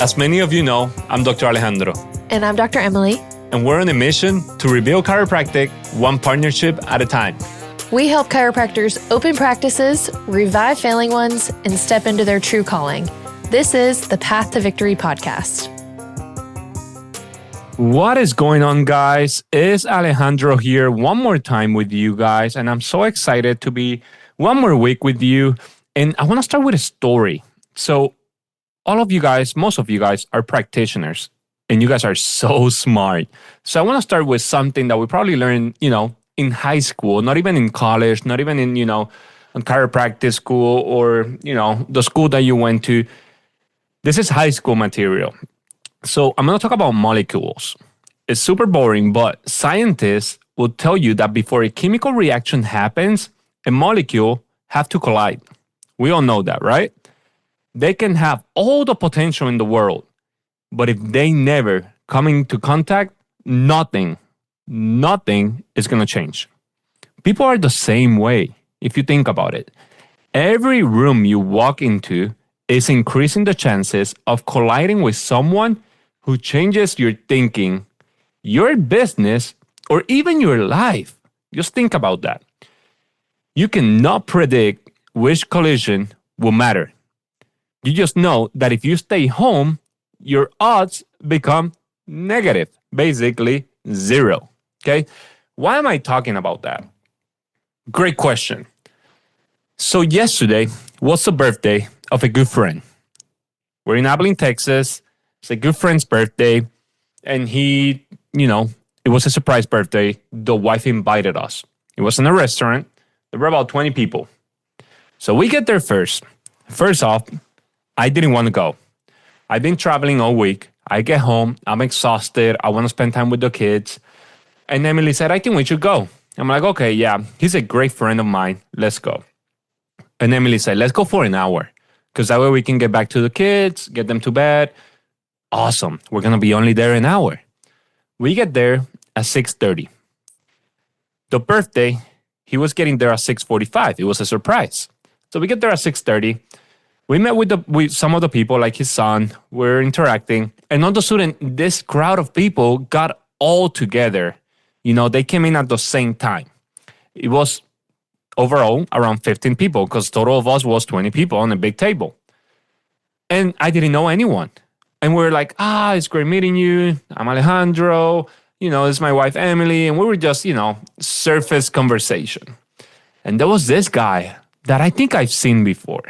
As many of you know, I'm Dr. Alejandro. And I'm Dr. Emily. And we're on a mission to rebuild chiropractic one partnership at a time. We help chiropractors open practices, revive failing ones, and step into their true calling. This is the Path to Victory podcast. What is going on, guys? It's Alejandro here one more time with you guys. And I'm so excited to be one more week with you. And I want to start with a story. So all of you guys, most of you guys are practitioners and you guys are so smart. So I want to start with something that we probably learned, in high school, not even in college, not even in, in chiropractic school or, the school that you went to. This is high school material. So I'm going to talk about molecules. It's super boring, but scientists will tell you that before a chemical reaction happens, a molecule have to collide. We all know that, right? They can have all the potential in the world, but if they never come into contact, nothing is going to change. People are the same way, if you think about it. Every room you walk into is increasing the chances of colliding with someone who changes your thinking, your business, or even your life. Just think about that. You cannot predict which collision will matter. You just know that if you stay home, your odds become negative, basically zero. Okay? Why am I talking about that? Great question. So yesterday was the birthday of a good friend. We're in Abilene, Texas. It's a good friend's birthday. And he, it was a surprise birthday. The wife invited us. It was in a restaurant. There were about 20 people. So we get there first. First off, I didn't want to go. I've been traveling all week. I get home. I'm exhausted. I want to spend time with the kids. And Emily said, I think we should go. I'm like, okay, yeah. He's a great friend of mine. Let's go. And Emily said, let's go for an hour. Because that way we can get back to the kids, get them to bed. Awesome. We're going to be only there an hour. We get there at 6:30. The birthday, he was getting there at 6:45. It was a surprise. So we get there at 6:30. We met with some of the people, like his son. We're interacting. And all of a sudden, this crowd of people got all together. They came in at the same time. It was overall around 15 people because total of us was 20 people on a big table. And I didn't know anyone. And we were like, it's great meeting you. I'm Alejandro. This is my wife, Emily. And we were just, surface conversation. And there was this guy that I think I've seen before.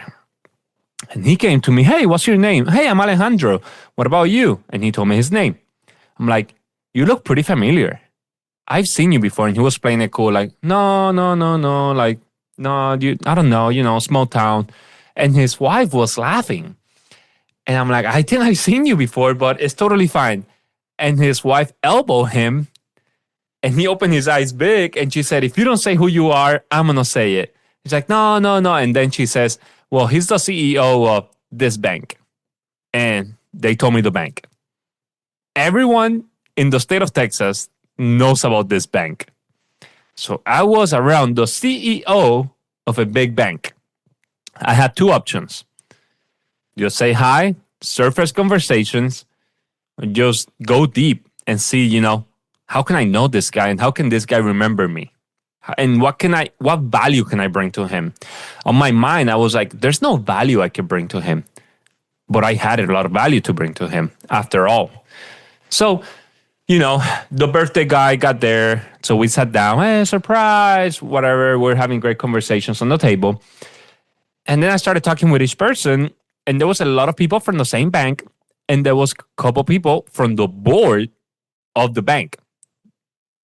And he came to me, hey, what's your name? Hey, I'm Alejandro. What about you? And he told me his name. I'm like, you look pretty familiar. I've seen you before. And he was playing it cool, like, no. Like, no, I don't know, small town. And his wife was laughing. And I'm like, I think I've seen you before, but it's totally fine. And his wife elbowed him. And he opened his eyes big. And she said, if you don't say who you are, I'm going to say it. He's like, no. And then she says, well, he's the CEO of this bank. And they told me the bank. Everyone in the state of Texas knows about this bank. So I was around the CEO of a big bank. I had two options. Just say hi, surface conversations, and just go deep and see, how can I know this guy and how can this guy remember me? And what value can I bring to him? On my mind, I was like, there's no value I can bring to him. But I had a lot of value to bring to him after all. So, the birthday guy got there. So we sat down, hey, surprise, whatever. We're having great conversations on the table. And then I started talking with each person. And there was a lot of people from the same bank. And there was a couple people from the board of the bank.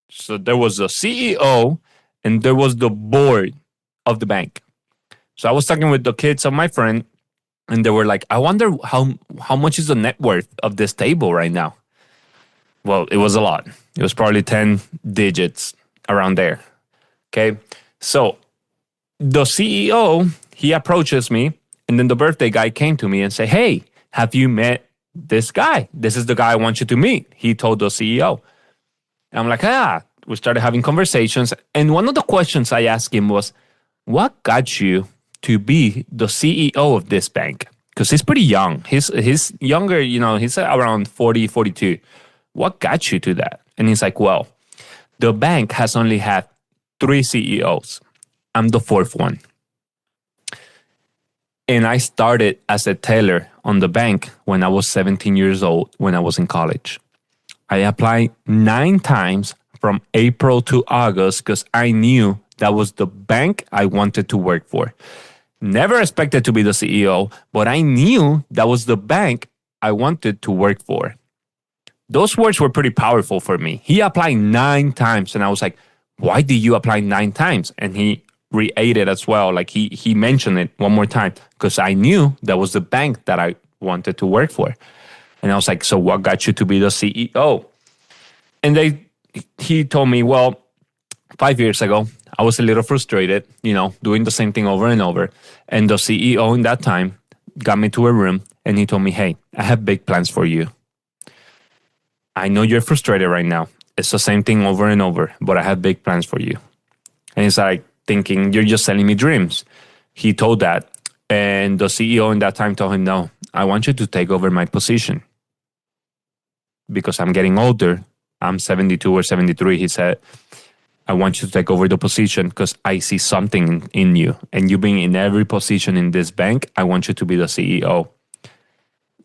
So there was the CEO and there was the board of the bank. So I was talking with the kids of my friend, and they were like, I wonder how much is the net worth of this table right now? Well, it was a lot. It was probably 10 digits around there. Okay. So the CEO, he approaches me, and then the birthday guy came to me and said, hey, have you met this guy? This is the guy I want you to meet. He told the CEO. And I'm like, we started having conversations. And one of the questions I asked him was, what got you to be the CEO of this bank? because he's pretty young. He's younger, he's around 40, 42. What got you to that? And he's like, well, the bank has only had 3 CEOs. I'm the 4th one. And I started as a teller on the bank when I was 17 years old, when I was in college. I applied 9 times from April to August because I knew that was the bank I wanted to work for. Never expected to be the CEO, but I knew that was the bank I wanted to work for. Those words were pretty powerful for me. He applied 9 times, and I was like, why did you apply 9 times? And he reiterated as well. Like he mentioned it one more time because I knew that was the bank that I wanted to work for. And I was like, so what got you to be the CEO? And he told me, well, 5 years ago, I was a little frustrated, doing the same thing over and over. And the CEO in that time got me to a room and he told me, hey, I have big plans for you. I know you're frustrated right now. It's the same thing over and over, but I have big plans for you. And he's like thinking, you're just selling me dreams. He told that. And the CEO in that time told him, no, I want you to take over my position. Because I'm getting older. I'm 72 or 73. He said, I want you to take over the position because I see something in you. And you being in every position in this bank, I want you to be the CEO.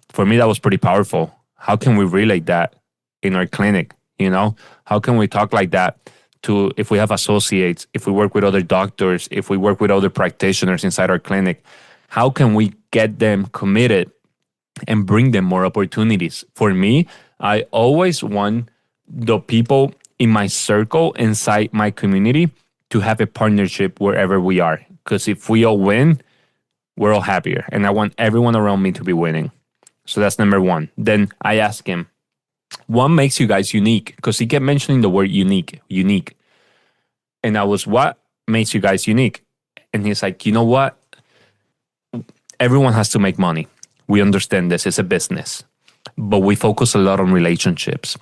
For me, that was pretty powerful. How can we relate that in our clinic? How can we talk like that to if we have associates, if we work with other doctors, if we work with other practitioners inside our clinic? How can we get them committed and bring them more opportunities? For me, I always want the people in my circle, inside my community, to have a partnership wherever we are. Because if we all win, we're all happier. And I want everyone around me to be winning. So that's number 1. Then I asked him, what makes you guys unique? Because he kept mentioning the word unique. And I was, what makes you guys unique? And he's like, you know what? Everyone has to make money. We understand this. It's a business. But we focus a lot on relationships.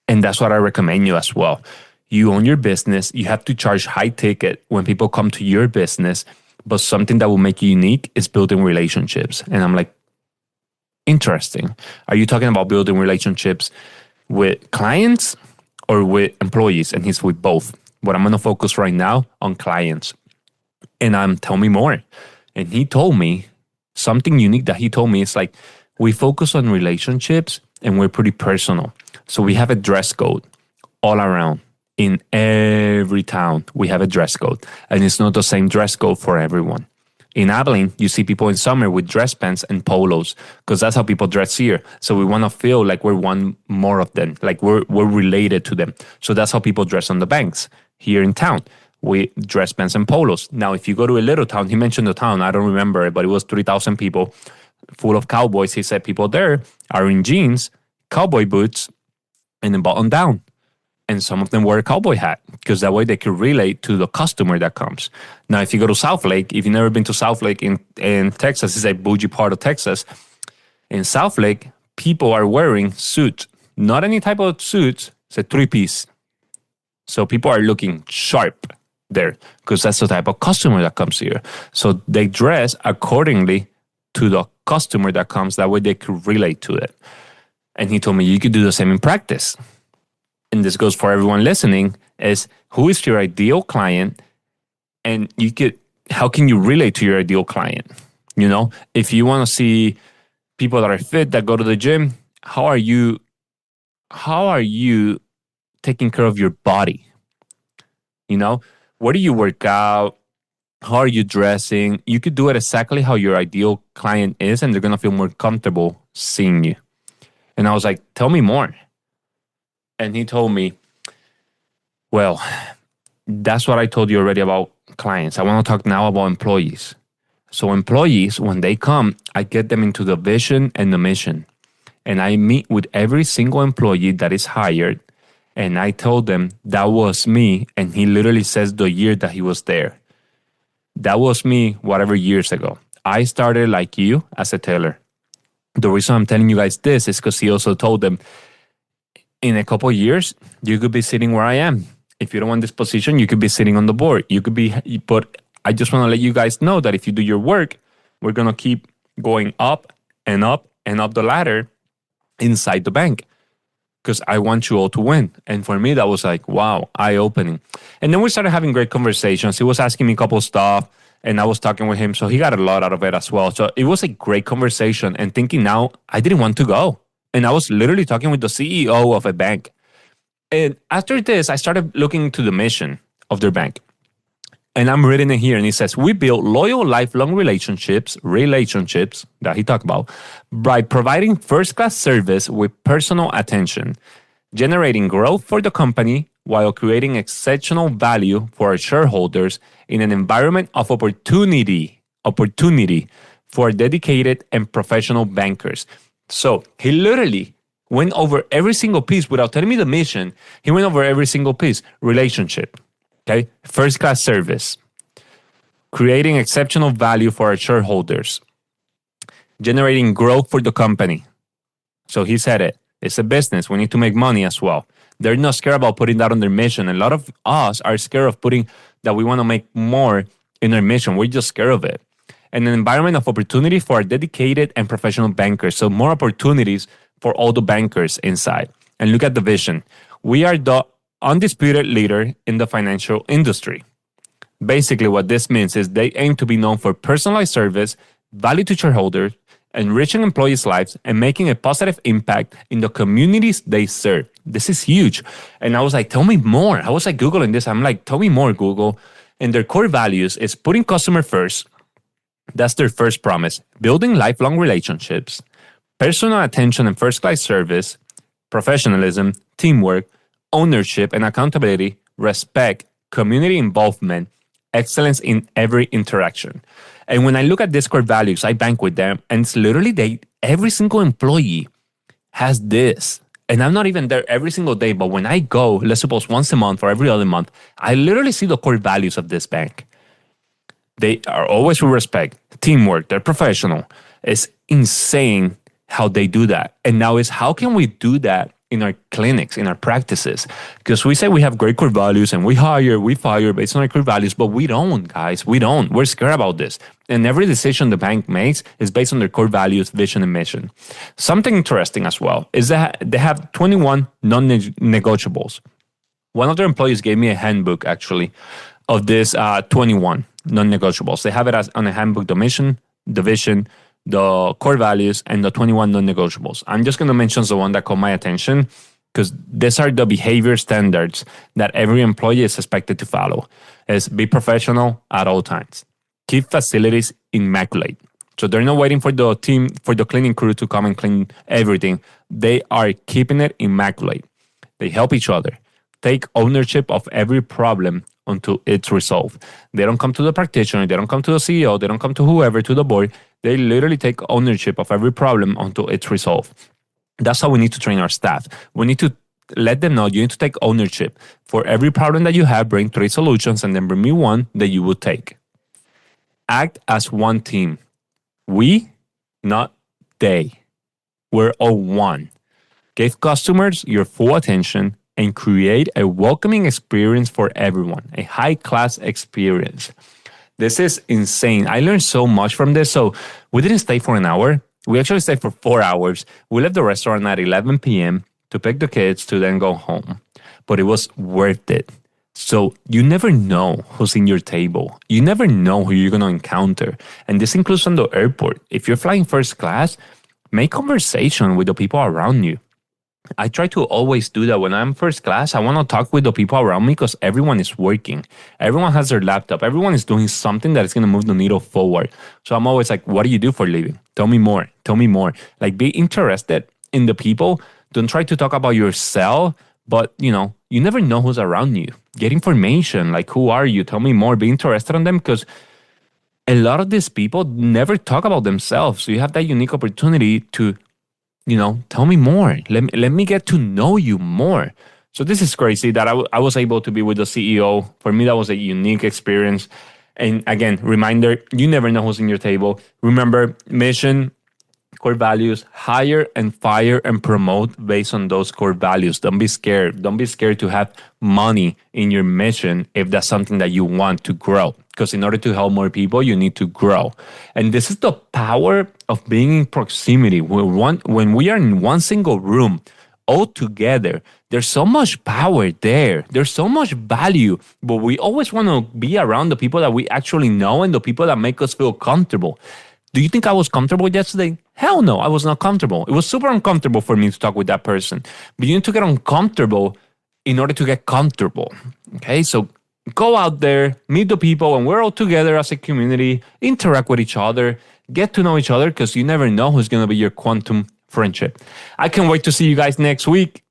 And that's what I recommend you as well. You own your business. You have to charge high ticket when people come to your business. But something that will make you unique is building relationships. And I'm like, interesting. Are you talking about building relationships with clients or with employees? And he's with both. But I'm going to focus right now on clients. And tell me more. And he told me something unique that he told me. It's like, we focus on relationships and we're pretty personal. So we have a dress code all around. In every town, we have a dress code. And it's not the same dress code for everyone. In Abilene, you see people in summer with dress pants and polos because that's how people dress here. So we want to feel like we're one more of them, like we're related to them. So that's how people dress on the banks here in town. We dress pants and polos. Now, if you go to a little town, he mentioned the town, I don't remember it, but it was 3,000 people full of cowboys. He said people there are in jeans, cowboy boots, and a button down. And some of them wear a cowboy hat because that way they can relate to the customer that comes. Now, if you go to South Lake, if you've never been to South Lake in Texas, it's a bougie part of Texas. In South Lake, people are wearing suits. Not any type of suits. It's a 3-piece. So people are looking sharp there because that's the type of customer that comes here. So they dress accordingly to the customer that comes. That way they could relate to it. And he told me you could do the same in practice. And this goes for everyone listening, is who is your ideal client? And how can you relate to your ideal client? If you want to see people that are fit, that go to the gym, how are you taking care of your body? Where do you work out? How are you dressing? You could do it exactly how your ideal client is, and they're going to feel more comfortable seeing you. And I was like, tell me more. And he told me, well, that's what I told you already about clients. I want to talk now about employees. So employees, when they come, I get them into the vision and the mission. And I meet with every single employee that is hired. And I told them that was me. And he literally says the year that he was there. That was me, whatever years ago. I started like you as a teller. The reason I'm telling you guys this is because he also told them, in a couple of years, you could be sitting where I am. If you don't want this position, you could be sitting on the board. But I just want to let you guys know that if you do your work, we're going to keep going up and up and up the ladder inside the bank because I want you all to win. And for me, that was like, wow, eye-opening. And then we started having great conversations. He was asking me a couple stuff and I was talking with him. So he got a lot out of it as well. So it was a great conversation. And thinking now, I didn't want to go. And I was literally talking with the CEO of a bank. And after this, I started looking into the mission of their bank. And I'm reading it here, and it says, we build loyal, lifelong relationships that he talked about, by providing first-class service with personal attention, generating growth for the company while creating exceptional value for our shareholders in an environment of opportunity for dedicated and professional bankers. So he literally went over every single piece without telling me the mission. He went over every single piece. Relationship. Okay, first-class service, creating exceptional value for our shareholders, generating growth for the company. So he said it. It's a business. We need to make money as well. They're not scared about putting that on their mission. A lot of us are scared of putting that we want to make more in our mission. We're just scared of it. And an environment of opportunity for our dedicated and professional bankers. So more opportunities for all the bankers inside. And look at the vision. We are the undisputed leader in the financial industry. Basically, what this means is they aim to be known for personalized service, value to shareholders, enriching employees' lives, and making a positive impact in the communities they serve. This is huge. And I was like, tell me more. I was like Googling this. I'm like, tell me more, Google. And their core values is putting customer first. That's their first promise. Building lifelong relationships, personal attention and first-class service, professionalism, teamwork, ownership and accountability, respect, community involvement, excellence in every interaction. And when I look at these core values, I bank with them, and it's literally every single employee has this. And I'm not even there every single day, but when I go, let's suppose once a month or every other month, I literally see the core values of this bank. They are always with respect, teamwork, they're professional. It's insane how they do that. And now is how can we do that in our clinics, in our practices? Because we say we have great core values and we fire based on our core values, but we don't, guys. We don't. We're scared about this. And every decision the bank makes is based on their core values, vision, and mission. Something interesting as well is that they have 21 non-negotiables. One of their employees gave me a handbook, actually, of this 21 non-negotiables. They have it as on a handbook, the mission, the vision, the core values, and the 21 non-negotiables. I'm just going to mention the one that caught my attention because these are the behavior standards that every employee is expected to follow. Is be professional at all times. Keep facilities immaculate. So they're not waiting for the team, for the cleaning crew to come and clean everything. They are keeping it immaculate. They help each other. Take ownership of every problem until it's resolved. They don't come to the practitioner. They don't come to the CEO. They don't come to whoever, to the board. They literally take ownership of every problem until it's resolved. That's how we need to train our staff. We need to let them know you need to take ownership. For every problem that you have, bring 3 solutions and then bring me one that you will take. Act as one team. We, not they. We're all one. Give customers your full attention and create a welcoming experience for everyone, a high-class experience. This is insane. I learned so much from this. So we didn't stay for an hour. We actually stayed for 4 hours. We left the restaurant at 11 p.m. to pick the kids to then go home. But it was worth it. So you never know who's in your table. You never know who you're going to encounter. And this includes on the airport. If you're flying first class, make conversation with the people around you. I try to always do that when I'm first class. I want to talk with the people around me because everyone is working. Everyone has their laptop. Everyone is doing something that is going to move the needle forward. So I'm always like, what do you do for a living? Tell me more. Tell me more. Like, be interested in the people. Don't try to talk about yourself, but you never know who's around you. Get information. Like, who are you? Tell me more. Be interested in them because a lot of these people never talk about themselves. So you have that unique opportunity to tell me more. Let me get to know you more. So this is crazy that I was able to be with the CEO. For me, that was a unique experience. And again, reminder, you never know who's in your table. Remember, mission, core values, hire and fire and promote based on those core values. Don't be scared. Don't be scared to have money in your mission if that's something that you want to grow. because in order to help more people, you need to grow. And this is the power of being in proximity. When we are in one single room, all together, there's so much power there. There's so much value, but we always want to be around the people that we actually know and the people that make us feel comfortable. Do you think I was comfortable yesterday? Hell no, I was not comfortable. It was super uncomfortable for me to talk with that person. But you need to get uncomfortable in order to get comfortable. Okay, so go out there, meet the people, and we're all together as a community, interact with each other, get to know each other, because you never know who's going to be your quantum friendship. I can't wait to see you guys next week.